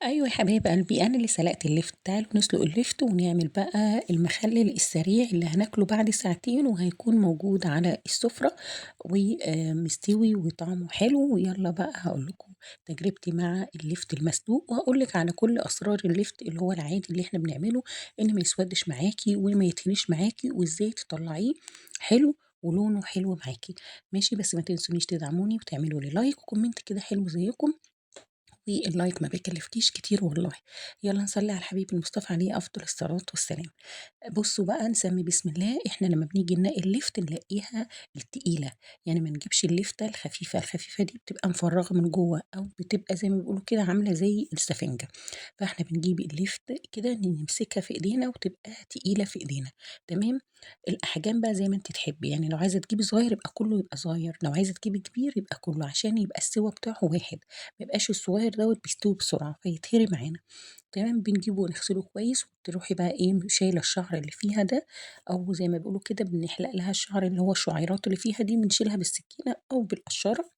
أيوه يا حبايب قلبي، أنا اللي سلقت اللفت. تعالوا نسلق اللفت ونعمل بقى المخلل السريع اللي هناكله بعد ساعتين وهيكون موجود على السفرة ومستوي وطعمه حلو. ويلا بقى هقول لكم تجربتي مع اللفت المسلوق، وهقول لك على كل أسرار اللفت اللي هو العادي اللي احنا بنعمله، إن ما يسودش معاكي وما يتهنيش معاكي، وإزاي تطلعيه حلو ولونه حلو معاكي. ماشي، بس ما تنسونيش تدعموني وتعملوا لي لايك وكومنت كده حلو زيكم، واللايك ما بيكلفكيش كتير والله. يلا نصلي على الحبيب المصطفى عليه افضل الصلاه والسلام. بصوا بقى، نسمي بسم الله. احنا لما بنيجي نلاقي اللفت نلاقيها التقيله، يعني ما نجيبش اللفته الخفيفه. الخفيفه دي بتبقى مفرغه من جوه، او بتبقى زي ما بيقولوا كده عامله زي السفنجه. فاحنا بنجيب اللفت كده نمسكها في ايدينا وتبقى تقيله في ايدينا. تمام. الاحجام بقى زي ما انت تحبي، يعني لو عايزه تجيبي صغير يبقى كله يبقى صغير، لو عايزه تجيبي كبير يبقى كله، عشان يبقى السوا بتاعه واحد، ما يبقاش الصغير دوت بيستوي بسرعه فيتهري معانا. تمام. بنجيبه ونغسله كويس، وتروحي بقى ايه شايله الشعر اللي فيها ده، او زي ما بيقولوا كده بنحلق لها الشعر اللي هو الشعيرات اللي فيها دي، بنشيلها بالسكينه او بالقشاره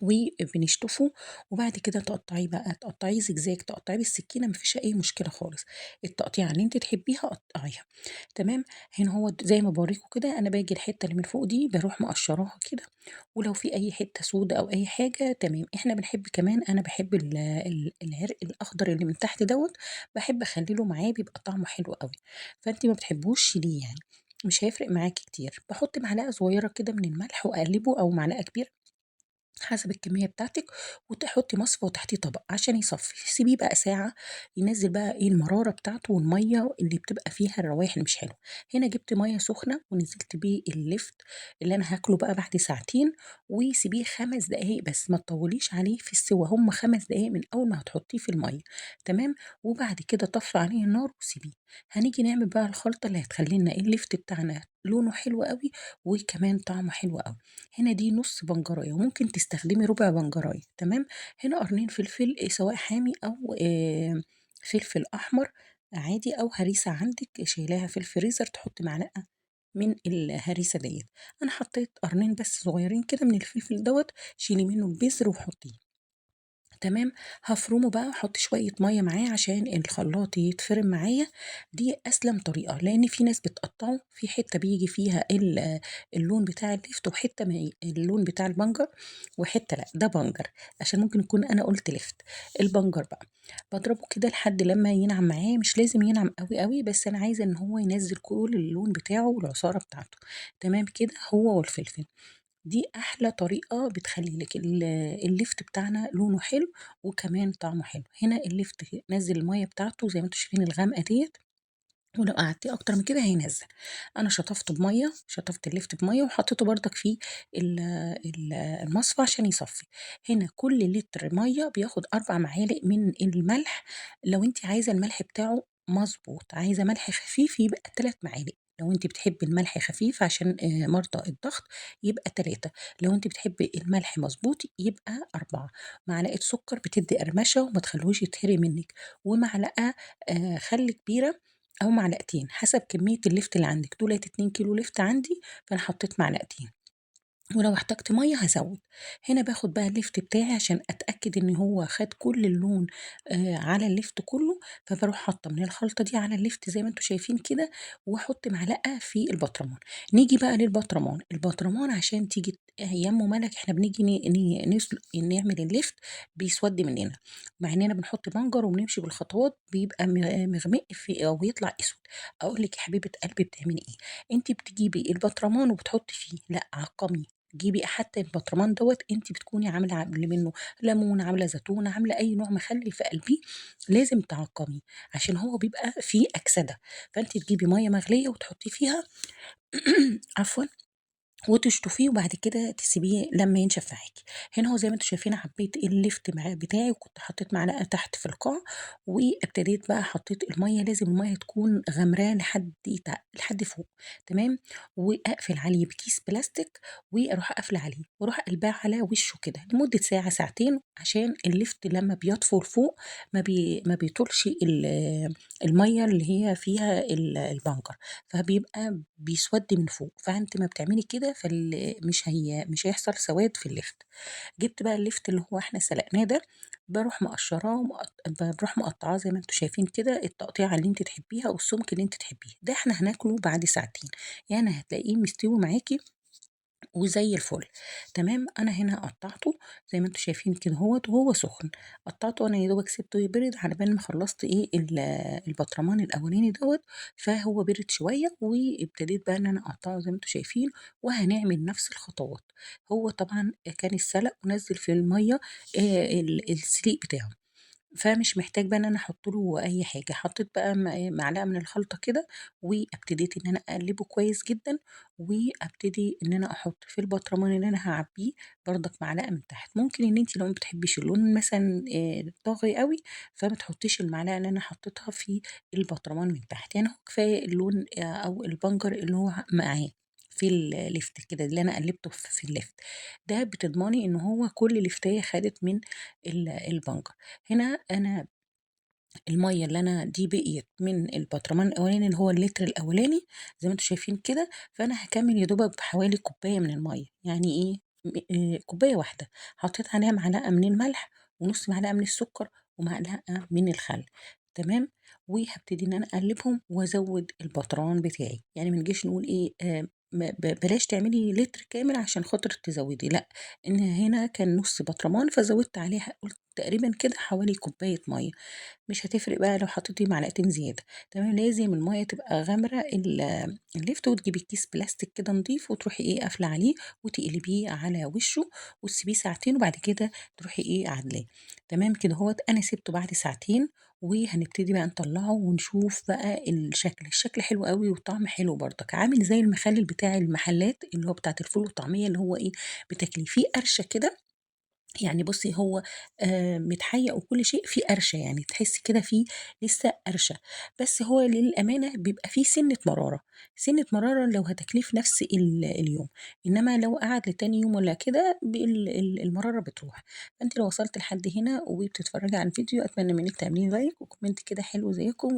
وبنشطفه. وبعد كده تقطعيه بقى، تقطعيه زجزاج، تقطعيه بالسكينه، مفيش اي مشكله خالص. التقطيعه اللي انت تحبيها قطعيها. تمام. هنا هو زي ما بوريكم كده، انا باجي الحته اللي من فوق دي بروح مقشراها كده، ولو في اي حته سودة او اي حاجه تمام. احنا بنحب كمان، انا بحب العرق الاخضر اللي من تحت دوت، بحب اخليه معاه بيبقى طعمه حلو قوي. فانت ما بتحبوش ليه يعني؟ مش هيفرق معاكي كتير. بحط معلقه صغيره كده من الملح واقلبه، او معلقه كبيره حسب الكمية بتاعتك، وتحطي مصفى وتحتيه طبق عشان يصفي. سيبيه بقى ساعة ينزل بقى ايه المرارة بتاعته، والمية اللي بتبقى فيها الروايح اللي مش حلوة. هنا جبت مية سخنة ونزلت بيه اللفت اللي انا هاكله بقى بعد ساعتين، وسيبيه 5 دقايق بس، ما تطوليش عليه في السوا، هم 5 دقايق من اول ما هتحطيه في المية. تمام. وبعد كده طفي عليه النار وسيبيه. هنيجي نعمل بقى الخلطة اللي هتخلي لنا ايه اللفت بتاعنا لونه حلو قوي، وكمان طعمه حلو قوي. هنا دي نص بنجرايه، وممكن تستخدمي ربع بنجرايه. تمام. هنا قرنين فلفل سواء حامي او فلفل احمر عادي، او هريسه عندك شايلاها في الفريزر تحطي معلقه من الهريسه ديت. انا حطيت قرنين بس صغيرين كده من الفلفل دوت، شيلي منه البذر وحطيه. تمام. هافرمه بقى، احط شوية مية معاه عشان الخلاط يتفرم معايا. دي اسلم طريقة، لان في ناس بتقطعه في حتة بيجي فيها اللون بتاع اللفت، وحتة اللون بتاع البنجر، وحتة لا ده بنجر، عشان ممكن يكون انا قلت لفت. البنجر بقى بضربه كده لحد لما ينعم معاه، مش لازم ينعم قوي قوي، بس انا عايزة ان هو ينزل كل اللون بتاعه والعصارة بتاعته. تمام كده، هو والفلفل. دي أحلى طريقة بتخلّي لِك اللفت بتاعنا لونه حلو، وكمان طعمه حلو. هنا اللفت نزّل المَيّة بتاعته زي ما أنتم شايفين الغامقة ديّة، ولو قعدتيه أكتر من كده هينزّل. أنا شطفته بمَيّة، شطفت اللفت بمَيّة وحطيته برضك في ال ال المصفى عشان يصفّي. هنا كل لتر مَيّة بياخد 4 معالق من الملح، لو أنتِ عايزة الملح بتاعه مضبوط، عايزة ملح خفيف يبقى 3 معالق. لو أنتِ بتحبي الملح خفيف عشان مرضى الضغط يبقى 3، لو أنتِ بتحبي الملح مضبوط يبقى 4. معلقة سكر بتدّي قرمشة وما تخلّيهوش يتهري منِّك، ومعلقة خل كبيرة أو معلقتين حسب كمية اللفت اللي عندِك. دُولة 2 كيلو لفت عندي، فأنا حطيت معلقتين. ولو احتجت مَيّة هازوّد. هنا باخد بقى الليفت بتاعي عشان أتأكد إن هو خَد كل اللون على الليفت كُلّه، فباروح حاطة من الخلطة دي على الليفت زي ما أنتم شايفين كده، وأحط معلقة في البطرمان. نيجي بقى للبطرمان. البطرمان عشان تيجي يامّه مَلَك إحنا بنيجي نعمل الليفت بيسوَد مننا، مع إننا بنحط بنجر وبنمشي بالخطوات بيبقى مغمق في أو بيطلع أسود. أقول لِك يا حبيبة قلبي بتعملي إيه، أنتِ بتجيبي البطرمان وبتحطي فيه لأ عقّمي. جيبي حتى البطرمان دوّة أنتِ بتكوني عاملة منه ليمون، عاملة زيتون، عاملة أي نوع مخلل في قلبيه، لازم تعقّميه، عشان هو بيبقى فيه أكسدة. فأنتِ تجيبي مَيّة مغلية وتحطيه فيها عفوًا، وتشطفيه وبعد كده تسيبيه لمّا ينشف معاكِ. هنا هو زي ما أنتم شايفين عبيت الليفت بتاعي، وكنت حطيت معلقة تحت في القاع، وابتديت بقى حطيت المَيّة، لازم المَيّة تكون غمراه لحد فوق. تمام. وأقفل عليه بكيس بلاستيك، وأروح قافلة عليه، وأروح قلباه على وشه كده لمدة ساعة ساعتين، عشان الليفت لمّا بيطفو لفوق ما بيطولش المَيّة اللي هي فيها البنجر، فبيبقى بيسوَد من فوق. فأنتِ أمّا بتعملي كده شوية مش هيحصل سواد في اللفت. جبت بقى اللفت اللي هو إحنا سلقناه ده، باروح مقشّراه باروح مقطّعاه زي ما أنتم شايفين كده التقطيعة اللي أنتِ تحبيها والسمك اللي أنتِ تحبيه، ده إحنا هناكله بعد ساعتين، يعني هتلاقيه مستوي معاكِ وزي الفل. تمام، أنا هنا قطّعته زي ما أنتم شايفين كده أهوّة وهو سُخن، قطّعته أنا يا دوبك سِبته يبرد على بال ما خلّصت إيه البطرمان الأولاني دوّة، فهو برد شوية وابتديت بقى إن أنا أقطّعه زي ما أنتم شايفين، وهنعمل نفس الخطوات. هو طبعًا كان اتسلق ونزّل في المَيّة السليق بتاعه. فمش محتاج بقى إن أنا أحط له أي حاجة، حطيت بقى معلقة من الخلطة كده، وابتديت إن أنا أقلّبه كويس جدًا، وأبتدي إن أنا أحط في البطرمان اللي أنا هاعبيه برضك معلقة من تحت. ممكن إن أنتِ لو ما بتحبيش اللون مثلًا طاغي أوي، فما تحطيش المعلقة اللي أنا حطيتها في البطرمان من تحت، يعني هو كفاية اللون أو البنجر اللي هو معاه في اللفت كده اللي أنا قلّبته في اللفت، ده بتضمني إن هو كل لفتاية خدت من البنجر. هنا أنا المَيّة اللي أنا دي بقيت من البرطمان الأولاني اللي هو اللتر الأولاني زي ما أنتم شايفين كده، فأنا هاكمّل يا دوبك بحوالي كوباية من المَيّة، يعني إيه كوباية واحدة، حطيت عليها معلقة من الملح ونُص معلقة من السكر ومعلقة من الخل، تمام، وهابتدي إن أنا أقلّبهم وأزوّد البطرمان بتاعي، يعني ما نجيش نقول إيه ما بلاش تعملي لتر كامل عشان خاطر تزوّدي، لأ، إن هنا كان نُص برطمان فزوّدت عليها قُلت تقريبًا كده حوالي كوباية مَيّة. مش هتفرق بقى لو حطيتِ معلقتين زيادة، تمام، لازم المَيّة تبقى غامرة الليفت وتجيبي كيس بلاستيك كده نضيف وتروحي إيه قافلة عليه وتقلبيه على وشه وتسيبيه ساعتين وبعد كده تروحي إيه عادلاه، تمام كده أهوّة. أنا سِبته بعد ساعتين وهنبتدي بقى نطلّعه ونشوف بقى الشكل حلو أوي والطعم حلو برضك، عامل زي المخلل بتاع المحلات اللي هو بتاعة الفول والطعمية اللي هو إيه بتاكليه، فيه قرشة كده يعني بُصّي هو متحيّق وكل شيء، فيه قرشة يعني تحسّي كده فيه لسه قرشة، بس هو للأمانة بيبقى فيه سِنّة مرارة، سِنّة مرارة لو هتاكليه في نفس اليوم، إنّما لو قعد لتاني يوم والّا كده المرارة بتروح. فأنتِ لو وصلتِ لحد هنا وبتتفرّجي على الفيديو أتمنى منِّك تعملي لي لايك وcomment كده حلو زيكم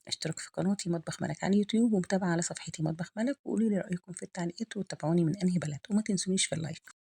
اشتراك في قناتي مطبخ ملك على اليوتيوب ومتابعة على صفحتي مطبخ ملك، وقولوا لي رأيكم في التعليقات وتابعوني من أنهي بلد، وما تنسونيش في اللايك.